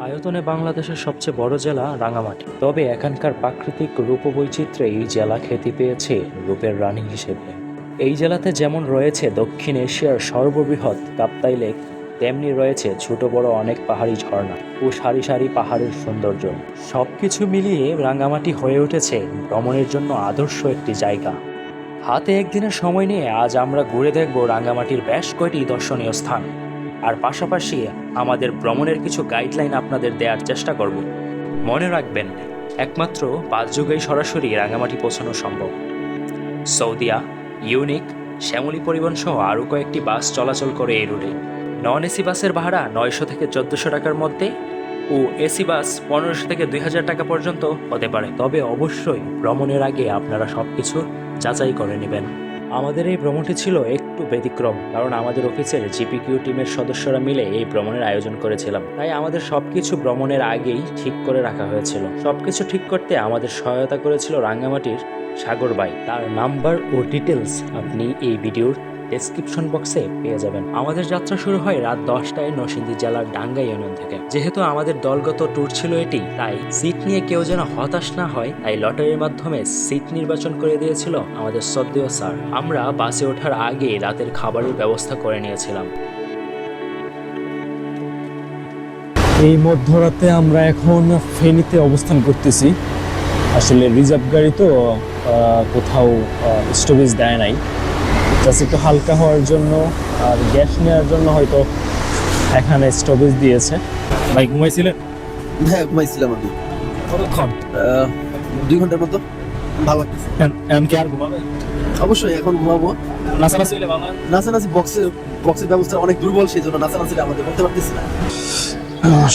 আয়তনে বাংলাদেশের সবচেয়ে বড় জেলা রাঙামাটি, তবে এখানকার প্রাকৃতিক রূপবৈচিত্র্যে এই জেলা খ্যাতি পেয়েছে রূপের রানী হিসেবে। এই জেলাতে যেমন রয়েছে দক্ষিণ এশিয়ার সর্ববৃহৎ কাপ্তাই লেক, তেমনি রয়েছে ছোট বড় অনেক পাহাড়ি ঝর্ণা ও সারি সারি পাহাড়ের সৌন্দর্য। সবকিছু মিলিয়ে রাঙামাটি হয়ে উঠেছে ভ্রমণের জন্য আদর্শ একটি জায়গা। হাতে একদিনের সময় নিয়ে আজ আমরা ঘুরে দেখব রাঙামাটির বেশ কয়টি দর্শনীয় স্থান, আর পাশাপাশি আমাদের ভ্রমণের কিছু গাইডলাইন আপনাদের দেওয়ার চেষ্টা করব। মনে রাখবেন, একমাত্র বাস যোগেই সরাসরি রাঙামাটি পৌঁছানো সম্ভব। সৌদিয়া, ইউনিক, শ্যামলী পরিবহন সহ আরও কয়েকটি বাস চলাচল করে এই রুটে। নন এসি বাসের ভাড়া 900 থেকে 1400 টাকার মধ্যে ও এসি বাস 1500 থেকে 2000 টাকা পর্যন্ত হতে পারে। তবে অবশ্যই ভ্রমণের আগে আপনারা সব কিছু যাচাই করে নেবেন। আমাদের এই ভ্রমণটি ছিল একটু ব্যতিক্রম, কারণ আমাদের অফিসের জিপিকিউ টিমের সদস্যরা মিলে এই ভ্রমণের আয়োজন করেছিলাম, তাই আমাদের সবকিছু ভ্রমণের আগেই ঠিক করে রাখা হয়েছিল। সবকিছু ঠিক করতে আমাদের সহায়তা করেছিল রাঙ্গামাটির সাগর ভাই। তার নাম্বার ও ডিটেলস আপনি এই ভিডিওর ডেসক্রিপশন বক্সে পেয়ে যাবেন। আমাদের যাত্রা শুরু হয় রাত 10টায় নরসিংদী জেলার ডাঙ্গা ইউনিয়ন থেকে। যেহেতু আমাদের দলগত ট্যুর ছিল এটি, তাই সিট নিয়ে কেউ যেন হতাশ না হয়, তাই লটারির মাধ্যমে সিট নির্বাচন করে দিয়েছিল আমাদের শ্রদ্ধেয় স্যার। আমরা বাসে ওঠার আগে রাতের খাবারের ব্যবস্থা করে নিয়েছিলাম। এই মধ্যরাতে আমরা এখন ফেনীতে অবস্থান করতেছি। আসলে রিজার্ভ গাড়ি তো কোথাও স্টপেজ দেয় নাই, জাস্ট একটু হালকা হওয়ার জন্য আর গ্যাস নেওয়ার জন্য হয়তো এখানে স্টপেজ দিয়েছে। ভাই ঘুমাইছিলেন? হ্যাঁ, ঘুমাইছিলাম আমি। কতক্ষণ? 2 ঘন্টার মতো। ভালো লাগতেছে। এখন কি আর ঘুমাবে? অবশ্যই এখন ঘুমাবো। নাচানাচি হইলে ভালো। নাচানাচি বক্সের ব্যবস্থা অনেক দুর্বল, সেই জন্য নাচানাচি আমাদের করতে পারতেছি না।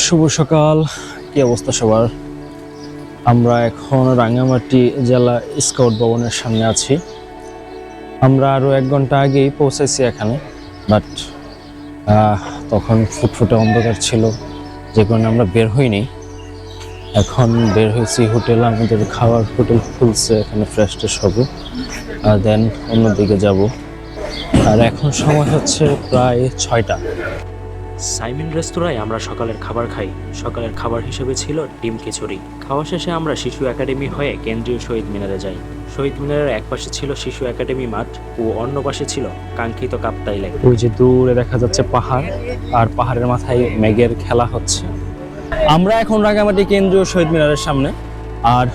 শুভ সকাল, কি অবস্থা সবার? আমরা এখন রাঙ্গামাটি জেলা স্কাউট ভবনের সামনে আছি। আমরা আরও 1 ঘন্টা আগেই পৌঁছেছি এখানে, বাট তখন ফুটফুটে অন্ধকার ছিল, যে কারণে আমরা বের হইনি। এখন বের হয়েছি হোটেলে, আমাদের খাওয়ার হোটেল খুলছে, এখানে ফ্রেশ ট্রেশ হবে, দেন অন্যদিকে যাব। আর এখন সময় হচ্ছে প্রায় 6টা। সাইমিন রেস্তোরাঁয় আমরা সকালের খাবার খাই। সকালের খাবার হিসেবে ছিল ডিম খিচুড়ি। খাওয়া শেষে আমরা শিশু একাডেমি হয়ে কেন্দ্রীয় শহীদ মিনারে যাই। শহীদ মিনারের এক পাশে ছিল শিশু একাডেমি মাঠ ও অন্য পাশে ছিল কাঙ্ক্ষিত কাপ্তাই লেক। ওই যে দূরে দেখা যাচ্ছে পাহাড়, আর পাহাড়ের মাথায় মেঘের খেলা হচ্ছে। আমরা এখন রাঙামাটি কেন্দ্রীয় শহীদ মিনারের সামনে, আর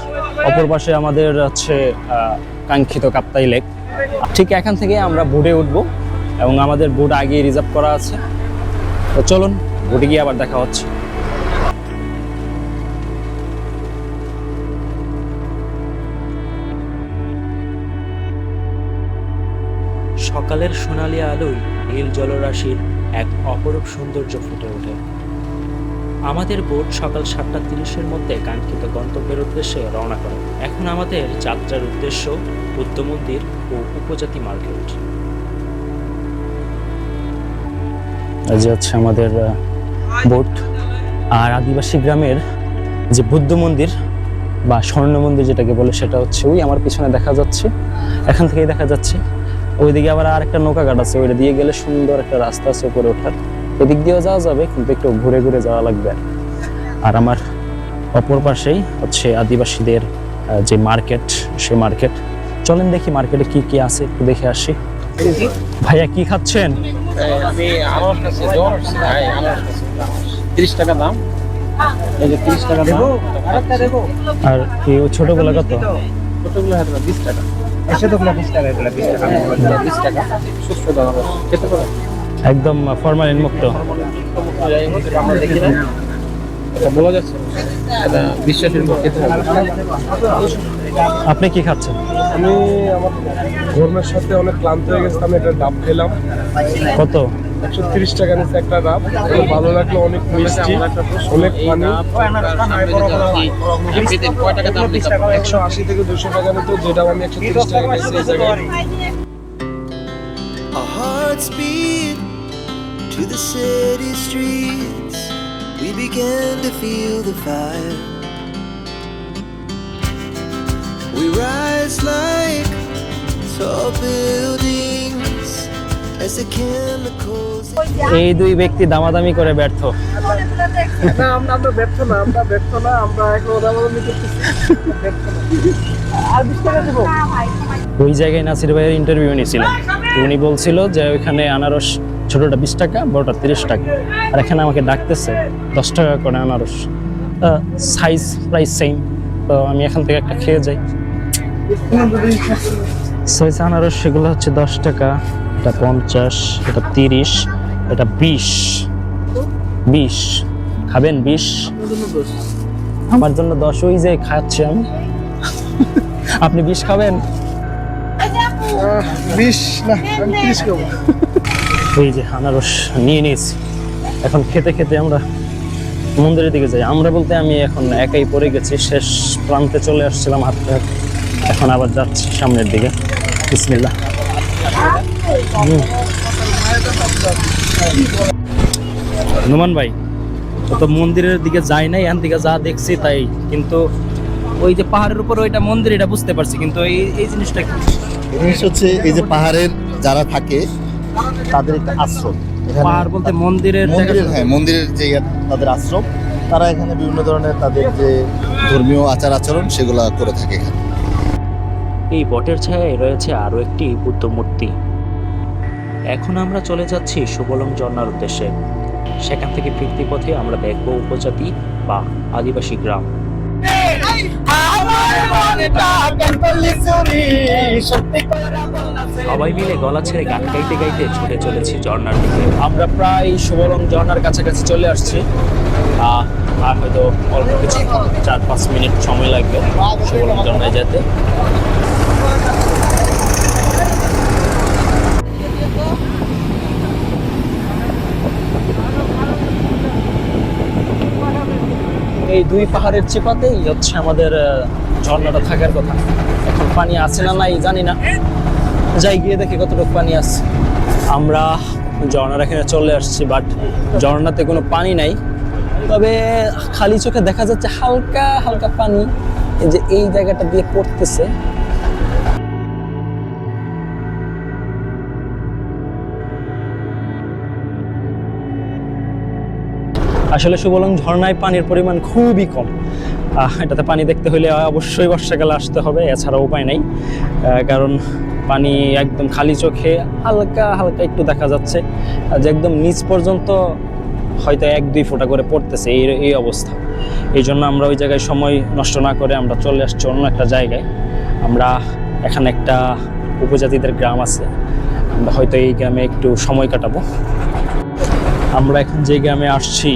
অপর পাশে আমাদের হচ্ছে কাঙ্ক্ষিত কাপ্তাই লেক। ঠিক এখান থেকে আমরা বোটে উঠব, এবং আমাদের বোট আগেই রিজার্ভ করা আছে। তো চলুন, বোটে গিয়ে আবার দেখা হচ্ছে। সকালের সোনালি আলোয় নীল জলরাশির এক অপরূপ সৌন্দর্য ফুটে ওঠে। আমাদের বোট সকাল 7:30-এর মধ্যে কাঙ্ক্ষিত গন্তব্যের উদ্দেশ্যে রওনা করে। এখন আমাদের যাত্রার উদ্দেশ্য বুদ্ধ মন্দির ও উপজাতি মার্কেট। এই যে হচ্ছে আমাদের বোট, আর আদিবাসী গ্রামের যে বুদ্ধ মন্দির বা স্বর্ণ মন্দির যেটাকে বলে, সেটা হচ্ছে ওই আমার পিছনে দেখা যাচ্ছে, এখান থেকেই দেখা যাচ্ছে। ওইদিকে আবার আর একটা নৌকা ঘাট আছে, ওইটা দিয়ে গেলে সুন্দর একটা রাস্তা আছে উপরে ওঠার, এদিক দিয়েও যাওয়া যাবে, কিন্তু একটু ঘুরে ঘুরে যাওয়া লাগবে। আর আমার অপর পাশেই হচ্ছে আদিবাসীদের যে মার্কেট, সেই মার্কেট। চলেন দেখি মার্কেটে কি কি আছে, একটু দেখে আসি। ভাইয়া কি খাচ্ছেন? আমি আমার কাছে 30 টাকা দাম। এই যে 30 টাকা দাম। আর কি ছোটগুলো কত? ছোটগুলো হয়তো 20 টাকা। ছোটগুলো 20 টাকা, এগুলো 20 টাকা। 20 টাকা সুস্থ দাম খেতে পারে, একদম ফরমালিন মুক্ত। আমরা দেখি না, এটা বলা যাচ্ছে এটা বিশ্বাসের উপর খেতে হবে। আপনি কি খাচ্ছেন? আমি আমার গরমের সাথে অনেক ক্লান্ত হয়ে গেছিলাম, এটা ডাব খেলাম। কত? 130 টাকা নিচ্ছে একটা ডাব। খুব ভালো লাগলো, অনেক মিষ্টি, অনেক পানি। 180 থেকে 200 টাকা নিত, যেটা আমি 130 টাকা নিয়েছি এই জায়গায়। Our hearts beat to the city streets. We began to feel the fire. We rise like tall buildings as the chemicals. এই দুই ব্যক্তি দামাদামি করে ব্যর্থ। না আমরা ব্যর্থ না, আমরা এখন দামাদামি করতেছি। ব্যর্থ না। আর 20 টাকা দেবো। ওই জায়গায় নাসির ভাইয়ের ইন্টারভিউ নিয়েছিলাম, উনি বলছিল যে ওইখানে আনারস ছোটটা 20 টাকা, বড়টা 30 টাকা, আর এখানে আমাকে ডাকতেছে 10 টাকা করে আনারস, সাইজ প্রাইস সেম। তো আমি এখান থেকে একটা খেয়ে যাই। সাইজ আনারস সেগুলো হচ্ছে 10 টাকা, এটা 50, এটা 30, এটা 20 খাবেন 20? আমার জন্য 10। ওই যে খাচ্ছি আমি। আপনি 20 খাবেন? 20 না, আমি 30 খাবো। এই যে আনারস নিয়ে নিয়েছি, এখন খেতে খেতে আমরা মন্দিরের দিকে যাই। আমরা বলতে আমি এখন একাই পড়ে গেছি, শেষ প্রান্তে চলে আসছিলাম হাঁটতে হাঁটতে, এখন আবার যাচ্ছি সামনের দিকে। বিসমিল্লাহ। নুমান ভাই, ও তো মন্দিরের দিকে যাই নাই, এখান থেকে যা দেখছি তাই, কিন্তু ওই যে পাহাড়ের উপর ওইটা মন্দির, এটা বুঝতে পারছি, কিন্তু এই জিনিসটা কি? জিনিস হচ্ছে এই যে পাহাড়ের যারা থাকে তাদের একটা আশ্রম। এখানে পাহাড় বলতে মন্দিরের মন্দিরের যে তাদের আশ্রম, তারা এখানে বিভিন্ন ধরনের তাদের যে ধর্মীয় আচার আচরণ সেগুলো করে থাকে এখানে। এই বটের ছায়ায় রয়েছে আরও একটি বুদ্ধ মূর্তি। এখন আমরা চলে যাচ্ছি সুবলং ঝর্ণার উদ্দেশ্যে। সেখান থেকে ফিরতি পথে আমরা দেখব উপজাতি বা আদিবাসী গ্রাম। সবাই মিলে গলা ছেড়ে গান গাইতে গাইতে ছুটে চলেছি ঝর্ণার দিকে। আমরা প্রায় সুবলং ঝর্ণার কাছাকাছি চলে আসছি। আর হয়তো অল্প কিছু 4-5 মিনিট সময় লাগবে সুবলং ঝর্ণায় যেতে। এই দুই পাহাড়ের চিপাতেই হচ্ছে আমাদের ঝর্ণাটা থাকার কথা। এখন পানি আছে না নাই জানি না, যাই গিয়ে দেখি কতটুকু পানি আছে। আমরা ঝর্ণার এখানে চলে আসছি, বাট ঝর্ণাতে কোনো পানি নাই, তবে খালি চোখে দেখা যাচ্ছে হালকা হালকা পানি এই যে এই জায়গাটা দিয়ে পড়তেছে। আসলে সুবলং ঝর্ণায় পানির পরিমাণ খুবই কম। এটাতে পানি দেখতে হলে অবশ্যই বর্ষাকালে আসতে হবে, এছাড়া উপায় নেই। কারণ পানি একদম খালি চোখে হালকা হালকা একটু দেখা যাচ্ছে, যে একদম নিচ পর্যন্ত হয়তো 1-2 ফোঁটা করে পড়তেছে, এই অবস্থা। এই জন্য আমরা ওই জায়গায় সময় নষ্ট না করে আমরা চলে আসছি অন্য একটা জায়গায়। আমরা এখানে একটা উপজাতিদের গ্রাম আছে, আমরা হয়তো এই গ্রামে একটু সময় কাটাবো। আমরা এখন যে গ্রামে আসছি,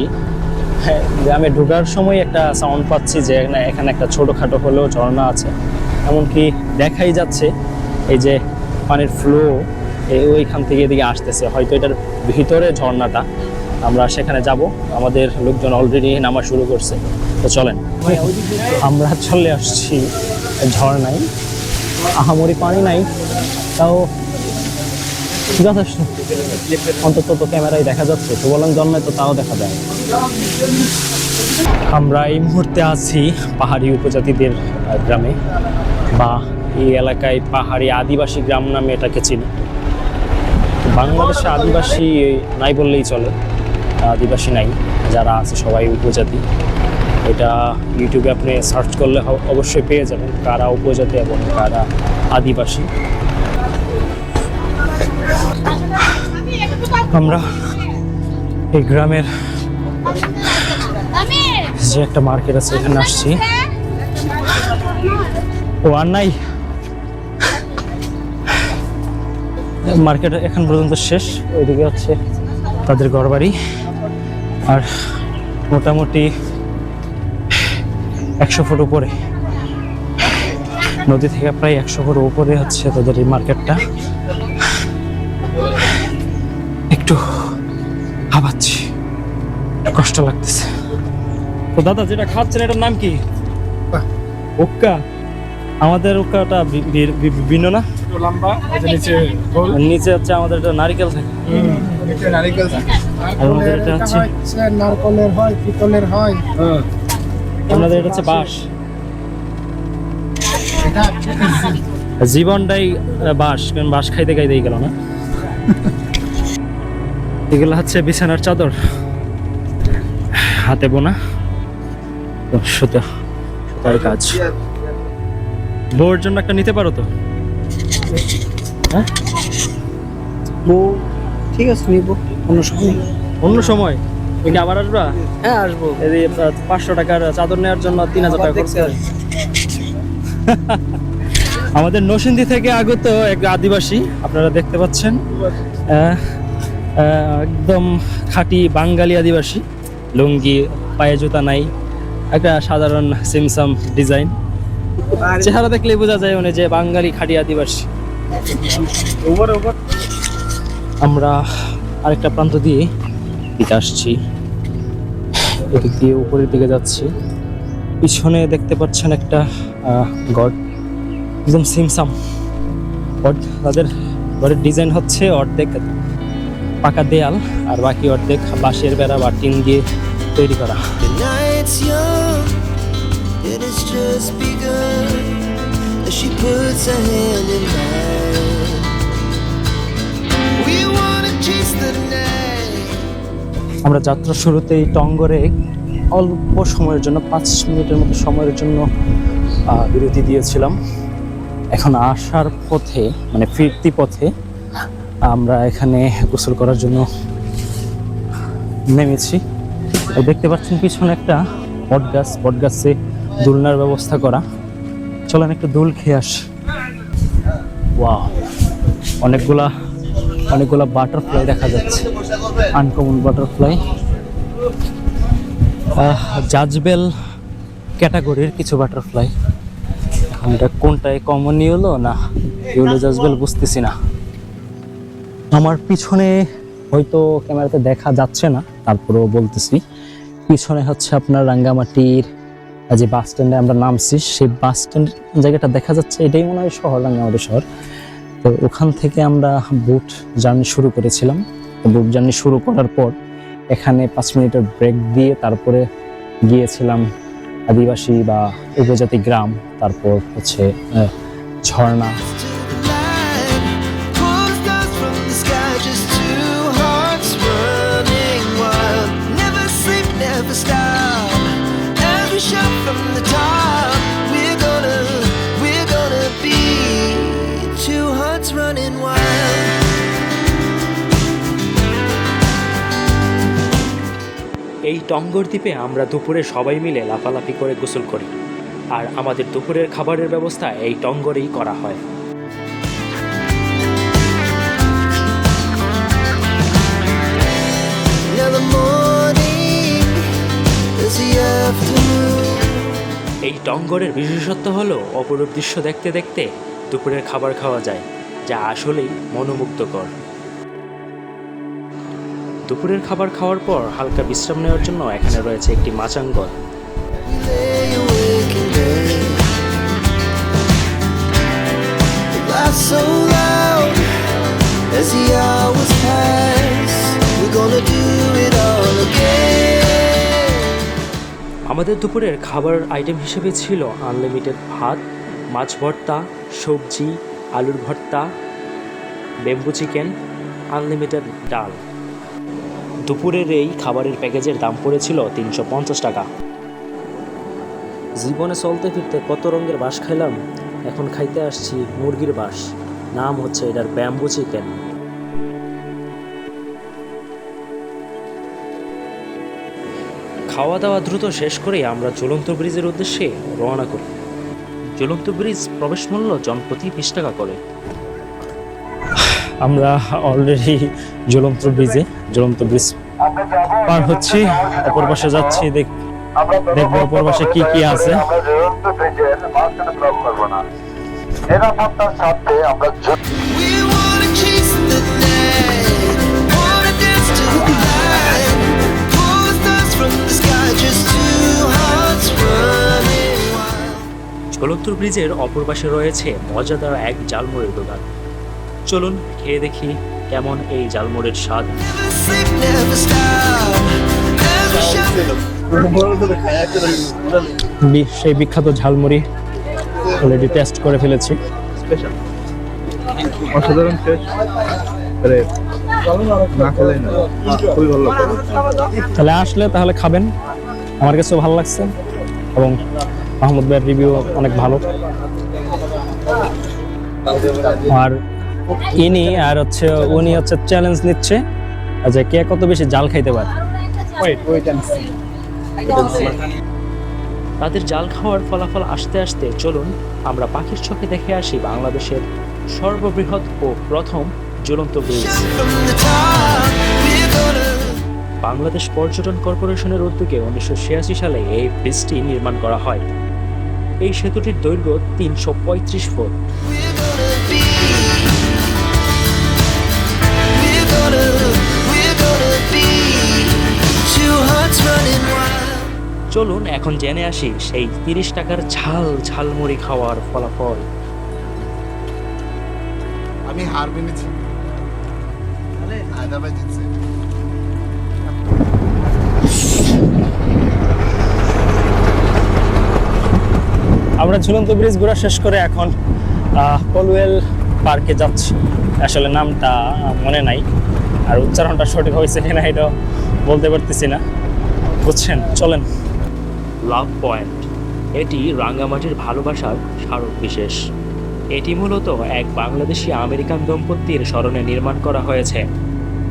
গ্রামে ঢোকার সময় একটা সাউন্ড পাচ্ছি যে এখানে একটা ছোটোখাটো হলেও ঝর্ণা আছে। এমনকি দেখাই যাচ্ছে এই যে পানির ফ্লো ওইখান থেকে এদিকে আসতেছে, হয়তো এটার ভিতরে ঝর্ণাটা। আমরা সেখানে যাব, আমাদের লোকজন অলরেডি নামা শুরু করছে। তো চলেন, আমরা চলে আসছি ঝর্ণায়। আহামরি পানি নাই, তাও যথেষ্ট, অন্তত তো ক্যামেরায় দেখা যাচ্ছে। সুবলং ঝর্ণায় তো তাও দেখা যায়। আমরা এই মুহূর্তে আছি পাহাড়ি উপজাতিদের গ্রামে, বা এই এলাকায় পাহাড়ি আদিবাসী গ্রাম নামে এটাকে চিনি। বাংলাদেশে আদিবাসী নাই বললেই চলে, আদিবাসী নাই, যারা আছে সবাই উপজাতি। এটা ইউটিউবে আপনি সার্চ করলে অবশ্যই পেয়ে যাবেন কারা উপজাতি এবং কারা আদিবাসী। আমরা এই গ্রামের যে একটা মার্কেট আছে এখানে আসছি। ও আর নাই, মার্কেট এখন পর্যন্ত শেষ। ওইদিকে হচ্ছে তাদের ঘরবাড়ি, আর মোটামুটি 100 ফুট উপরে, নদী থেকে প্রায় 100 ফুট উপরে হচ্ছে তাদের এই মার্কেটটা। একটু হাঁপাচ্ছি, কষ্ট লাগতেছে। তো দাদা যেটা খাচ্ছেন এটার নাম কি? উক্কা। আমাদের উক্কাটা ভিন্ন না, লম্বা, নিচে গোল, নিচে হচ্ছে আমাদের এটা নারকেল থাকে। এটা নারকেল থাকে, আর আমাদের এটা হচ্ছে নারকেলের হয়, পিতলের হয়। আমাদের এটা হচ্ছে বাঁশ। জীবনটাই বাঁশ, কারণ বাঁশ খাইতে খাইতেই গেল না। এগুলো হচ্ছে বিছানার চাদর, হাতে বোনা সুতার কাজ। বউর জন্য একটা নিতে পারো তো? হ্যাঁ, বউ ঠিক আছে, নিব অন্য সময়। অন্য সময় তুমি আবার আসবা? হ্যাঁ আসবো। এই 500 টাকার চাদর নেওয়ার জন্য 3000 টাকা খরচ করে। আমাদের নরসিংদী থেকে আগত এক আদিবাসী, আপনারা দেখতে পাচ্ছেন, একদম খাঁটি বাঙালি আদিবাসী, লুঙ্গি, পায়ে জুতা নাই, একটা সাধারণ সিমসাম ডিজাইন, চেহারা দেখলে বোঝা যায় উনি যে বাঙালি খাঁটি আদিবাসী। আমরা আরেকটা প্রান্ত দিয়ে দিকে আসছি, এদিক দিয়ে উপরের দিকে যাচ্ছি। পিছনে দেখতে পাচ্ছেন একটা গড, একদম সিমসাম। তাদের ঘরের ডিজাইন হচ্ছে অর্ধেক পাকা দেয়াল আর বাকি অর্ধেক বাঁশের বেড়া বা টিন দিয়ে তৈরি করা। The night's young, it has just begun. As she puts her hand in mine, we wanna chase the night. আমরা যাত্রা শুরুতেই টঙ্গরে অল্প সময়ের জন্য 5 মিনিটের মতো সময়ের জন্য বিরতি দিয়েছিলাম। এখন আসার পথে, মানে ফিরতি পথে, আমরা এখানে গোসল করার জন্য নেমেছি। দেখতে পাচ্ছেন পিছনে একটা বটগাছে দোলনার ব্যবস্থা করা। চলেন একটু দোল খেয়ে আসি। ওয়াও, অনেকগুলা বাটারফ্লাই দেখা যাচ্ছে, আনকমন বাটারফ্লাই। জাজবেল ক্যাটাগরির কিছু বাটারফ্লাই। এটা কোনটায় কমন ইয়েলো না ইয়েলো জাজবেল বুঝতেছি না। আমার পিছনে হয়তো ক্যামেরাতে দেখা যাচ্ছে না, তারপরেও বলতেছি, পিছনে হচ্ছে আপনার রাঙ্গামাটির যে বাস স্ট্যান্ডে আমরা নামছি, সেই বাস স্ট্যান্ড জায়গাটা দেখা যাচ্ছে। এটাই মনে হয় শহর, রাঙ্গামাটি শহর। তো ওখান থেকে আমরা বোট জার্নি শুরু করেছিলাম। বোট জার্নি শুরু করার পর এখানে 5 মিনিটের ব্রেক দিয়ে তারপরে গিয়েছিলাম আদিবাসী বা উপজাতি গ্রাম, তারপর হচ্ছে ঝর্ণা। To the light, pull stars from the sky, just two hearts running wild. Never sleep, never stop. As we shout from the top, we're gonna be two hearts running wild. এই টঙ্গর দ্বীপে আমরা দুপুরে সবাই মিলে লাফালাফি করে গোসল করি, আর আমাদের দুপুরের খাবারের ব্যবস্থা এই টঙ্গরেই করা হয়। Now the morning is the afternoon. এই টঙ্গরের বিশেষত্ব হলো অপরূপ দৃশ্য দেখতে দেখতে দুপুরের খাবার খাওয়া যায়, যা আসলেই মনোমুগ্ধকর। দুপুরের খাবার খাওয়ার পর হালকা বিশ্রাম নেওয়ার জন্য এখানে রয়েছে একটি মাচাঙ্গল। Lay awake in bed. The laughs so loud as the hours pass. We're gonna do it all again. আমাদের দুপুরের খাবার আইটেম হিসেবে ছিল আনলিমিটেড ভাত, মাছ ভর্তা, সবজি, আলুর ভর্তা, বেম্বু চিকেন, আনলিমিটেড ডাল। দুপুরের এই খাবারের প্যাকেজের দাম পড়েছিল 350 টাকা। জীবনে চলতে ফিরতে কত রঙের বাস খাইলাম, এখন খাইতে আসছি মুরগির বাস। নাম হচ্ছে এটার ব্যাম্বু চিকেন। খাওয়া দাওয়া দ্রুত শেষ করেই আমরা জ্বলন্ত ব্রিজের উদ্দেশ্যে রওনা করি। জ্বলন্ত ব্রিজ প্রবেশ মূল্য জনপ্রতি 20 টাকা করে। আমরা অলরেডি জ্বলন্ত ব্রিজ পার হচ্ছি, অপর পাশে যাচ্ছি, দেখবো অপর পাশে কি কি আছে। We wanna chase the night. Wanna dance to the light. Pull stars from the sky, just two hearts running wild. জ্বলন্ত ব্রিজের অপর পাশে রয়েছে মজাদার এক জালমুড়ির দোকান। চলুন খেয়ে দেখি কেমন এই জালমুড়ির স্বাদ। Never sleep, never stop. As we shout. সেই বিখ্যাত ঝালমুড়ি অলরেডি টেস্ট করে ফেলেছি। অসাধারণ টেস্ট। না খেলে না খুবই ভালো লাগে। তাহলে আসলে তাহলে খাবেন, আমার কাছেও ভালো লাগছে এবং মাহমুদ ভাইয়ের রিভিউ অনেক ভালো। আর উনি হচ্ছে চ্যালেঞ্জ নিচ্ছে যে কে কত বেশি জাল খাইতে পারে। তাদের জাল খাওয়ার ফলাফল আসতে আসতে চলুন আমরা পাখির চোখে দেখে আসি বাংলাদেশের সর্ববৃহৎ ও প্রথম ঝুলন্ত bridge. From the top, we're gonna Bangladesh পর্যটন কর্পোরেশনের উদ্যোগে 1986 সালে এই ব্রিজটি নির্মাণ করা হয়। এই সেতুটির দৈর্ঘ্য 335 foot. We're gonna be. We're gonna be two hearts running wild. চলুন এখন জেনে আসি সেই 30 টাকার ঝালমুড়ি খাওয়ার ফলাফল। আমি হার মেনেছি, হায়দ্রাবাদ জিতছে। আমরা ঝুলন্ত ব্রিজ ঘোরা শেষ করে এখন পলওয়েল পার্কে যাচ্ছি। আসলে নামটা মনে নাই, আর উচ্চারণটা সঠিক হয়েছে কিনা এটা বলতে পারতেছি না, বুঝছেন। চলেন। লাভ পয়েন্ট, এটি রাঙ্গামাটির ভালোবাসার স্মারক বিশেষ। এটি মূলত এক বাংলাদেশি আমেরিকান দম্পতির স্মরণে নির্মাণ করা হয়েছে,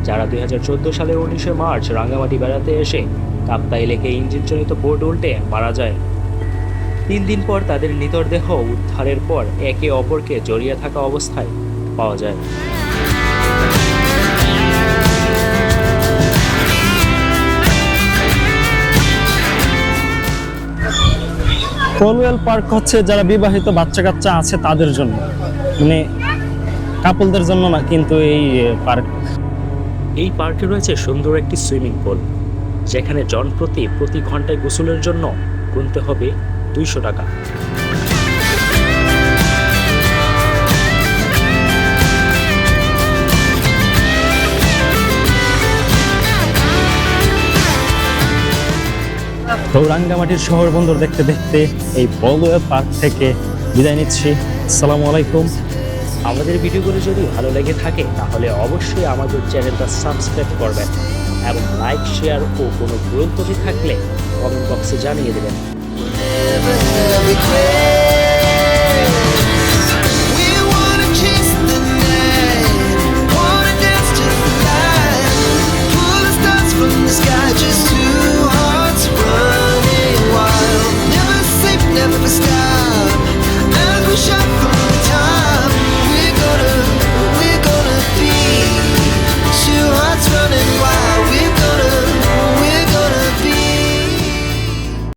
যারা 2014 সালের 19 মার্চ রাঙ্গামাটি বেড়াতে এসে কাপ্তাই লেকে ইঞ্জিনচালিত বোট উল্টে মারা যায়। 3 দিন পর তাদের মৃতদেহ উদ্ধারের পর একে অপরকে জড়িয়ে থাকা অবস্থায় পাওয়া যায়। পলওয়েল পার্ক হচ্ছে যারা বিবাহিত বাচ্চা কাচ্চা আছে তাদের জন্য, মানে কাপলদের জন্য না। কিন্তু এই পার্কে রয়েছে সুন্দর একটি সুইমিং পুল, যেখানে প্রতি ঘন্টায় গোসলের জন্য গুনতে হবে 200 টাকা। তো রাঙ্গামাটির শহর বন্দর দেখতে দেখতে এই পলওয়েল পার্ক থেকে বিদায় নিচ্ছি। আসসালামু আলাইকুম। আমাদের ভিডিওগুলো যদি ভালো লেগে থাকে তাহলে অবশ্যই আমাদের চ্যানেলটা সাবস্ক্রাইব করবেন এবং লাইক, শেয়ার ও কোনো ভুল ত্রুটি থাকলে কমেন্ট বক্সে জানিয়ে দেবেন। Never have regrets. We wanna chase the night, wanna dance to the light, pull the stars from the sky, just two hearts running wild. Never sleep, never stop, as we shot from